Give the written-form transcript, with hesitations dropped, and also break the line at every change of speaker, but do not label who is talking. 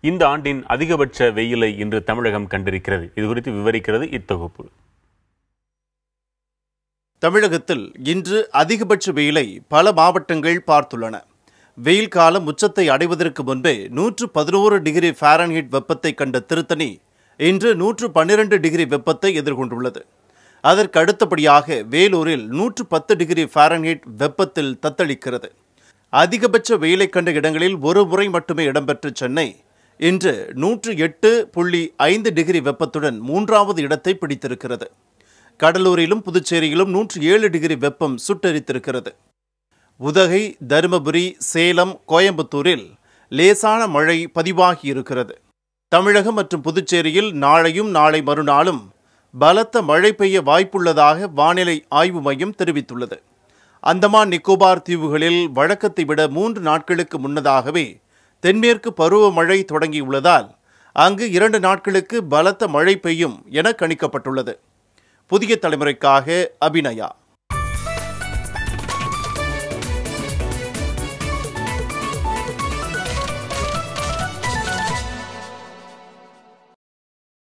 இந்த ஆண்டின் அதிகபட்ச வெயிலை இன்று தமிழகம் கண்டிருக்கிறது. இது குறித்து விவரிக்கிறது இத்தொகுப்பு.
தமிழகத்தில் இன்று அதிகபட்ச வெயிலை பல மாவட்டங்கள் பார்த்துள்ளன. வெயில் காலம் உச்சத்தை அடைவதற்கு முன்பே 111 டிகிரி ஃபாரன்ஹீட் வெப்பத்தை கண்ட திருத்தணி இன்று 112 டிகிரி வெப்பத்தை எதிர்கொண்டுள்ளது. அதற்கு அடுத்தபடியாக வேலூரில் 110 டிகிரி ஃபாரன்ஹீட் வெப்பத்தில் தத்தளிக்கிறது. அதிகபட்ச வெயிலை கண்ட இடங்களில் ஒரு முறை மட்டுமே இடம்பெற்ற சென்னை இன்று 108.5 டிகிரி வெப்பத்துடன் 3வது இடத்தை பிடித்திருக்கிறது. கடலூரிலும் புதுச்சேரியிலும் 107 டிகிரி வெப்பம் சுட்டெரித்திருக்கிறது. உதகை, தருமபுரி, சேலம், கோயம்புத்தூரில் லேசான மழை பதிவாகியிருக்கிறது. தமிழகம் மற்றும் புதுச்சேரியில் நாளையும் நாளை மறுநாளும் பலத்த மழை பெய்ய வாய்ப்புள்ளதாக வானிலை ஆய்வு மையம் தெரிவித்துள்ளது. அந்தமான் நிக்கோபார் தீவுகளில் வழக்கத்தை விட 3 நாட்களுக்கு முன்னதாகவே தென்மேற்கு பருவமழை தொடங்கியுள்ளதால் அங்கு 2 நாட்களுக்கு பலத்த மழை பெய்யும் என கணிக்கப்பட்டுள்ளது. புதிய தலைமுறைக்காக அபிநயா.